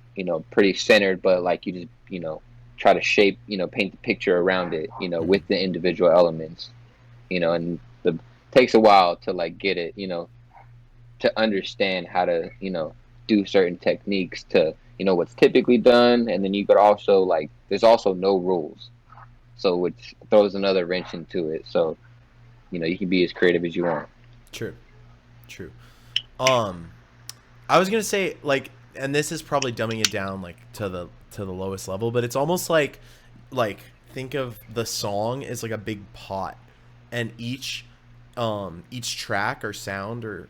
pretty centered, but like you just, try to shape, paint the picture around it, Mhm. with the individual elements, and the takes a while to like get it, to understand how to, do certain techniques to, what's typically done. And then you could also like, there's also no rules. So which throws another wrench into it. So, you can be as creative as you want. True. True. Um, I was gonna say like, and this is probably dumbing it down like to the lowest level, but it's almost like think of the song as like a big pot, and each track or sound or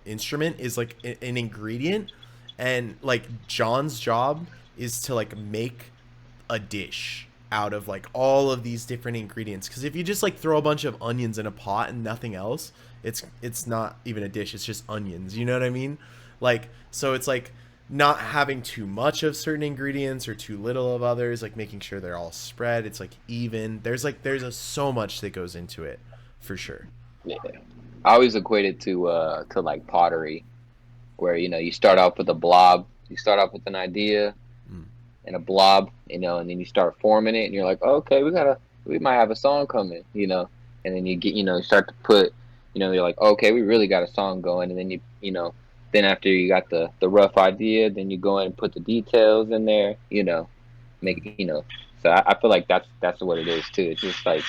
instrument is like an ingredient, and like John's job is to like make a dish out of like all of these different ingredients, because if you just like throw a bunch of onions in a pot and nothing else, it's not even a dish, it's just onions, you know what I mean? Like, so it's like not having too much of certain ingredients or too little of others, like making sure they're all spread, it's like even, so much that goes into it, for sure. Yeah. I always equate it to like pottery, where, you start off with a blob, you start off with an idea Mm. and a blob, and then you start forming it, and you're like, oh, okay, we might have a song coming, and then you get, you start to put, you're like, okay, we really got a song going. And then then after you got the rough idea, then you go in and put the details in there, Mm. make, so I feel like that's what it is too. It's just like,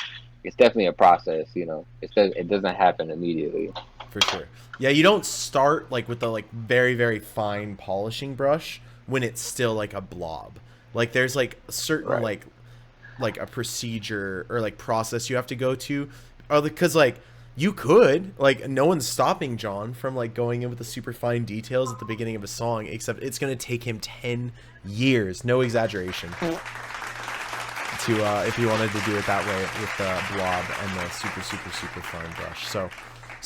it's definitely a process, it doesn't happen immediately. For sure. Yeah, you don't start like with the like very very fine polishing brush when it's still like a blob. Like there's like a certain Right. like a procedure or like process you have to go to, or because like you could like, no one's stopping John from like going in with the super fine details at the beginning of a song, except it's gonna take him 10 years, no exaggeration, to if he wanted to do it that way with the blob and the super super super fine brush. So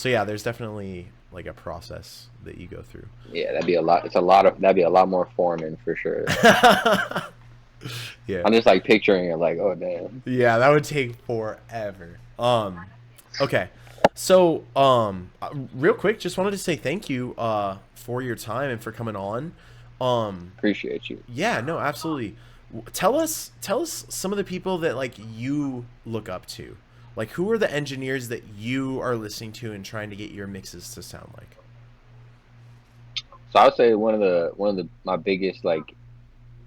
yeah, there's definitely like a process that you go through. Yeah, that'd be a lot. That'd be a lot more foreman for sure. Yeah. I'm just like picturing it, like, oh damn. Yeah, that would take forever. Okay. So, real quick, just wanted to say thank you for your time and for coming on. Um, Appreciate you. yeah, no, absolutely. Tell us some of the people that like you look up to. Like who are the engineers that you are listening to and trying to get your mixes to sound like? So I would say one of the my biggest like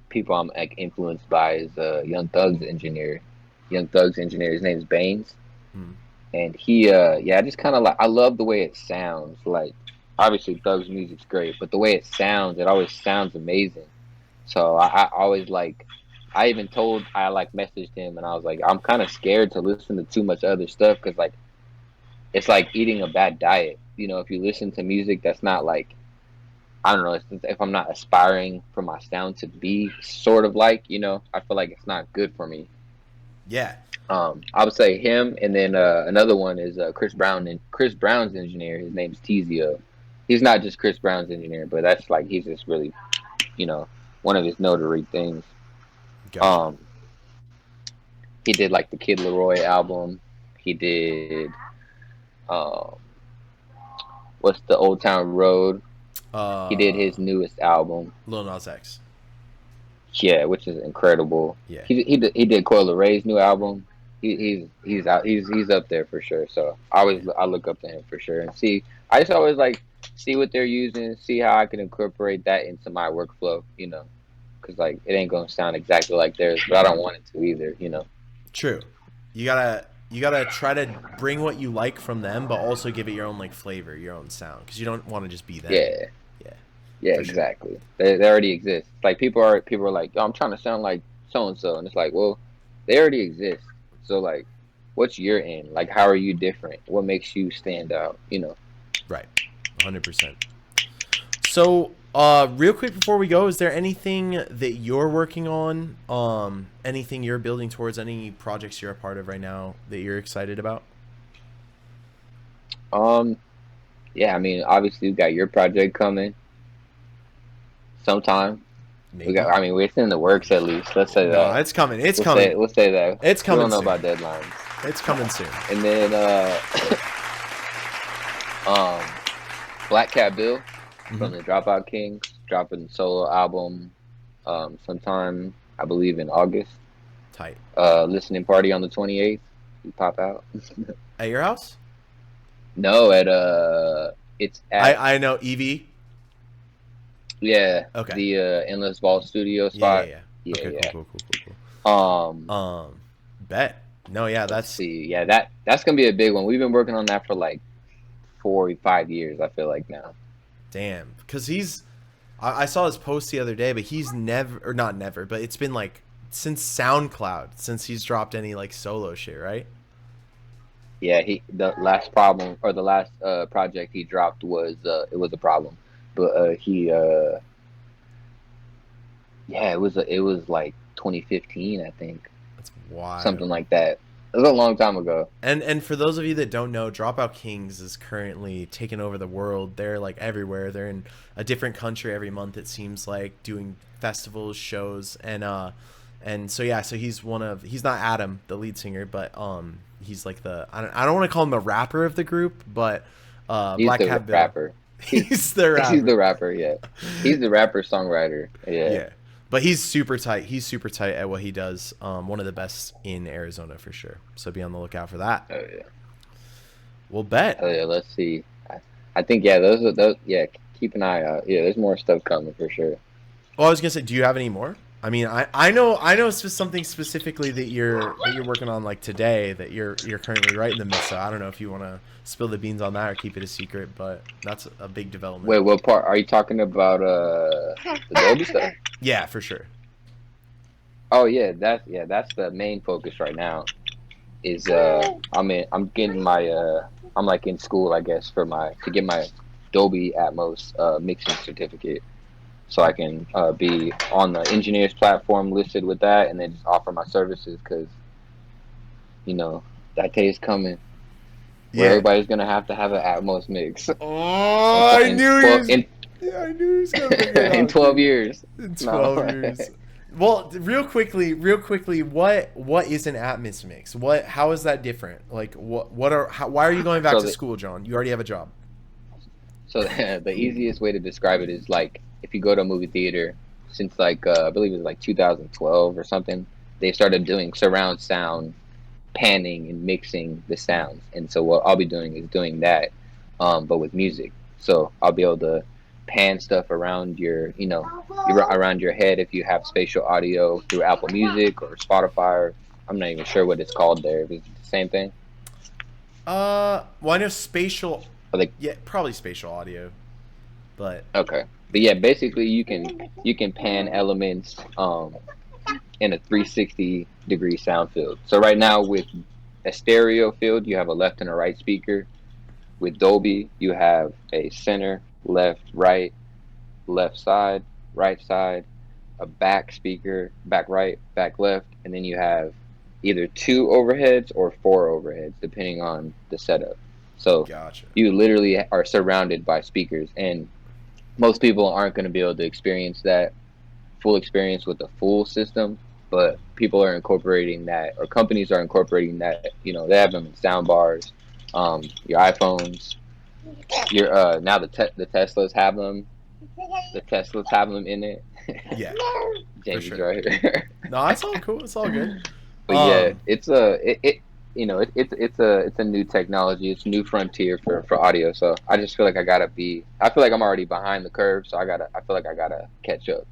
people I'm like influenced by is Young Thug's engineer. Young Thug's engineer. His name's Baines, Hmm. and he yeah, I just kind of like I love the way it sounds. Like obviously Thug's music's great, but the way it sounds, it always sounds amazing. So I always like. I even told I like messaged him and I was like I'm kind of scared to listen to too much other stuff because like it's like eating a bad diet. You know, if you listen to music that's not like I don't know if I'm not aspiring for my sound to be sort of like I feel like it's not good for me. Yeah. I would say him, and then another one is Chris Brown and Chris Brown's engineer. His name's Tizio. He's not just Chris Brown's engineer, but that's like he's just really you know one of his notary things. Gotcha. Um, he did like the Kid Leroy album. He did um, what's the Old Town Road. He did Uh, his newest album. Lil Nas X. Yeah, which is incredible. Yeah. He did Coil Ray's new album. He's out he's up there for sure. So Yeah. I look up to him for sure and see. I just always like see what they're using, see how I can incorporate that into my workflow. Because like it ain't gonna sound exactly like theirs, but I don't want it to either. True. You gotta try to bring what you like from them, but also give it your own like flavor, your own sound, because you don't want to just be them. Yeah, Yeah, yeah, for sure. exactly. They already exist. Like people are like, oh, I'm trying to sound like so and so, and it's like, well, they already exist. So like, what's your end? Like, how are you different? What makes you stand out? Right. 100%. So, real quick before we go, is there anything that you're working on? Anything you're building towards? Any projects you're a part of right now that you're excited about? Um, yeah, I mean, obviously we got your project coming sometime. Maybe. I mean, it's in the works at least. Let's say No, that. it's coming. It's We'll say coming. we'll say that. It's We coming don't know soon. about deadlines. It's coming soon. And then um, Black Cat Bill Hmm. from the Dropout Kings dropping solo album sometime I believe in August. Tight. Listening party on the 28th. You pop out. At your house? No, it's at I know Evie. yeah Okay. the Endless Vault Studio Yeah, yeah, spot. yeah. Yeah, Okay, cool, yeah. cool, cool, cool, Um, cool. Bet. No, yeah, let's that's see. Yeah, that's gonna be a big one. We've been working on that for like 4 or 5 years. I feel like now. damn. Because I saw his post the other day, but he's never, or not never, but it's been like since SoundCloud, since he's dropped any like solo shit, right? Yeah, the last problem or the last project he dropped was it was a problem, but he yeah it was like 2015 I think That's something wild. like that. It was a long time ago. And for those of you that don't know, Dropout Kings is currently taking over the world. They're like everywhere. They're in a different country every month. It seems like doing festivals, shows, and so yeah. So he's not Adam, the lead singer, but he's like I don't want to call him the rapper of the group, but He's Black the Cat Bill. rapper. He's the He's rapper. the rapper. Yeah, he's the rapper songwriter. Yeah. Yeah. But he's super tight. He's super tight at what he does. One of the best in Arizona for sure. So be on the lookout for that. Oh yeah. We'll bet. Oh yeah. Let's see. I think yeah. Those. Yeah. Keep an eye out. Yeah. There's more stuff coming for sure. Well, I was gonna say, do you have any more? I mean, I know something specifically that you're working on like today that you're currently right in the midst of. I don't know if you want to spill the beans on that or keep it a secret, but that's a big development. Wait, what part are you talking about? The Dolby stuff? Yeah, for sure. Oh that's the main focus right now. Is I'm getting my I'm like in school I guess for my to get my Dolby Atmos mixing certificate so I can be on the engineers platform listed with that and then just offer my services because you know that day is coming where Yeah. everybody's gonna have to have an Atmos mix Oh, I in knew he 12 was. Yeah, I knew he was gonna bring it in up, 12 dude. years. In No, 12 years. Well, real quickly, what is an Atmos mix? How is that different? Like, why are you going back So to the school, John? You already have a job. so the easiest way to describe it is like if you go to a movie theater, since like I believe it was like 2012 or something, they started doing surround sound panning and mixing the sounds. And so what I'll be doing is doing that, but with music. So I'll be able to pan stuff around around your head if you have spatial audio through Apple Music or Spotify. Or, I'm not even sure what it's called there. If it's the same thing. Well, I know spatial. But like, Yeah, probably spatial audio, but okay, but yeah, basically you can pan elements in a 360-degree sound field. So right now with a stereo field, you have a left and a right speaker. With Dolby, you have a center, left, left side, right side, a back speaker, back right, back left, and then you have either two overheads or four overheads, depending on the setup. So gotcha. you literally are surrounded by speakers, and most people aren't going to be able to experience that full experience with the full system. But people are incorporating that, or companies are incorporating that. They have them in sound bars, your iPhones, your now the Teslas have them. The Teslas have them in it. Yeah, for Jamie's sure. right here. No, it's all cool. It's all good. But yeah, it's it's a new technology. It's a new frontier for audio. So I just feel like I feel like I'm already behind the curve. So I feel like I gotta catch up.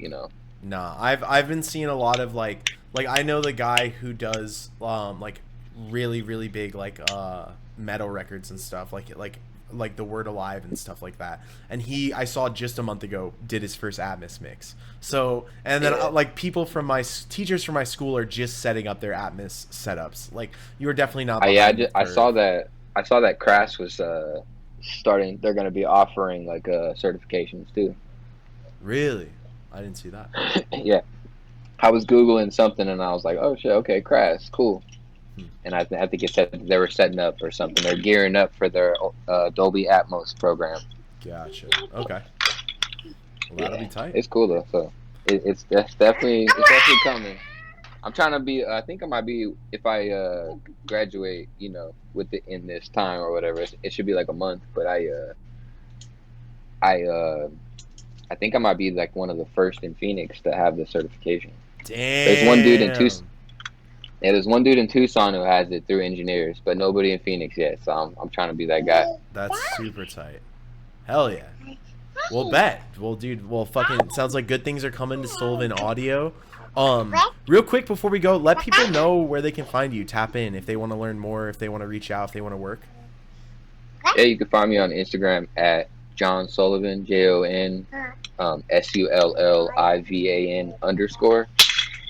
Nah, I've been seeing a lot of like I know the guy who does like really big like metal records and stuff like the Word Alive and stuff like that. And I saw just a month ago did his first Atmos mix. So and then Yeah. like people from my teachers from my school are just setting up their Atmos setups. Like you are definitely not behind the I curve. saw that Crash was starting. They're gonna be offering like certifications too. Really, I didn't see that. Yeah, I was googling something and I was like, oh shit, okay, Crash, cool. Hmm. And I think it said they were setting up or something. They're gearing up for their Dolby Atmos program. Gotcha. Okay. Well, that'll Yeah, be tight. it's cool though. So it's definitely coming. I'm trying to be. I think I might be if I graduate. With it in this time or whatever. It should be like a month. But I I think I might be like one of the first in Phoenix to have the certification. There's one dude in Tucson. Damn. Yeah, there's one dude in Tucson who has it through engineers, but nobody in Phoenix yet. So I'm trying to be that guy. That's super tight. Hell yeah. Well, bet. Well, dude. Well, fucking sounds like good things are coming to Sullivan Audio. Real quick before we go, let people know where they can find you. Tap in if they want to learn more, if they want to reach out, if they want to work. Yeah, you can find me on Instagram at Jon Sullivan, JON SULLIVAN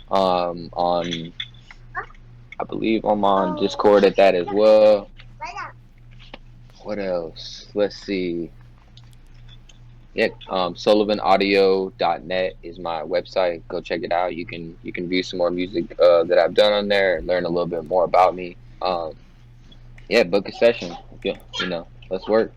_ on I believe I'm on Discord at that as well. What else? Let's see. Yeah, sullivanaudio.net is my website. Go check it out. You can view some more music that I've done on there and learn a little bit more about me. Yeah, book a session. Let's work.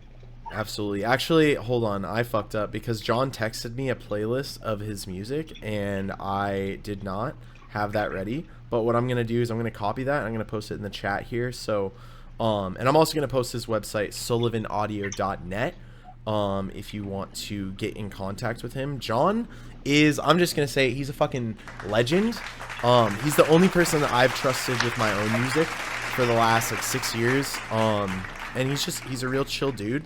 Absolutely. Actually, hold on. I fucked up because John texted me a playlist of his music and I did not have that ready. But what I'm going to do is I'm going to copy that and I'm going to post it in the chat here. So, and I'm also going to post his website, sullivanaudio.net. If you want to get in contact with him. John is, I'm just going to say, he's a fucking legend. He's the only person that I've trusted with my own music for the last like 6 years. And he's a real chill dude.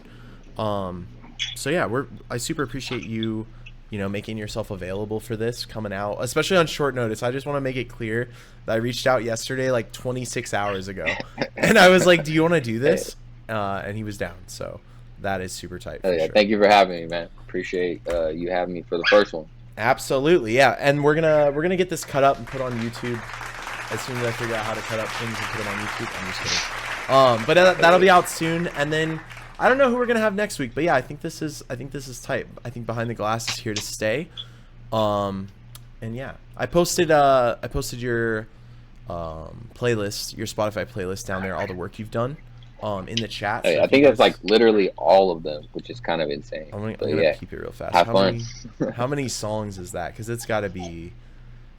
So yeah, I super appreciate you making yourself available for this, coming out, especially on short notice. I just want to make it clear that I reached out yesterday, like 26 hours ago, and I was like, do you want to do this? And he was down. So that is super tight. For Yeah, sure. thank you for having me, man. Appreciate you having me for the first one. Absolutely. Yeah. And we're gonna get this cut up and put on YouTube as soon as I figure out how to cut up things and put them on YouTube. I'm just kidding. But that'll be out soon. And then I don't know who we're gonna have next week, but yeah, I think this is tight. I think Behind the Glass is here to stay. And yeah, I posted your playlist, your Spotify playlist down there, all the work you've done, in the chat. I think that's like literally all of them, which is kind of insane. I'm gonna keep it real fast. Have fun. How many songs is that? Because it's got to be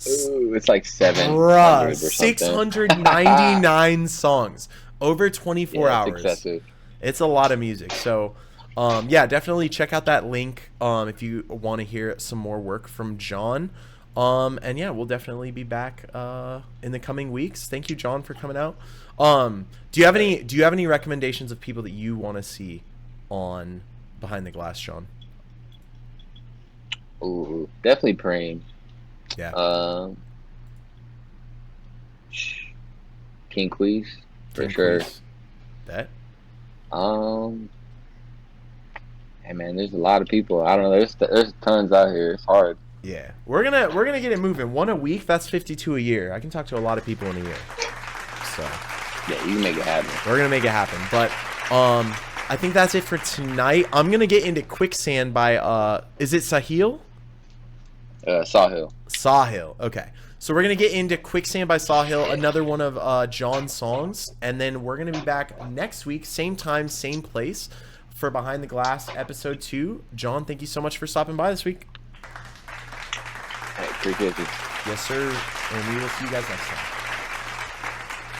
Ooh, it's like Bruh, 700 or something. 699 songs over 24 Yeah, it's hours. excessive. It's a lot of music. So, yeah, definitely check out that link if you want to hear some more work from Jon. And yeah, we'll definitely be back in the coming weeks. Thank you, Jon, for coming out. Do you have any recommendations of people that you want to see on Behind the Glass, Jon? Ooh, definitely praying. Yeah, Um, King Queez for King sure. Queez. That. Um, hey man, there's a lot of people. I don't know. There's tons out here. It's hard. Yeah, we're gonna get it moving. One a week. That's 52 a year. I can talk to a lot of people in a year. So Yeah, you can make it happen. we're gonna make it happen. But I think that's it for tonight. I'm gonna get into Quicksand by is it Sahil? Sawhill. Sahil. Okay. So we're gonna get into Quicksand by Sahil, another one of Jon's songs, and then we're gonna be back next week, same time, same place, for Behind the Glass episode 2. Jon, thank you so much for stopping by this week. Hey, appreciate you. Yes, sir. And we will see you guys next time.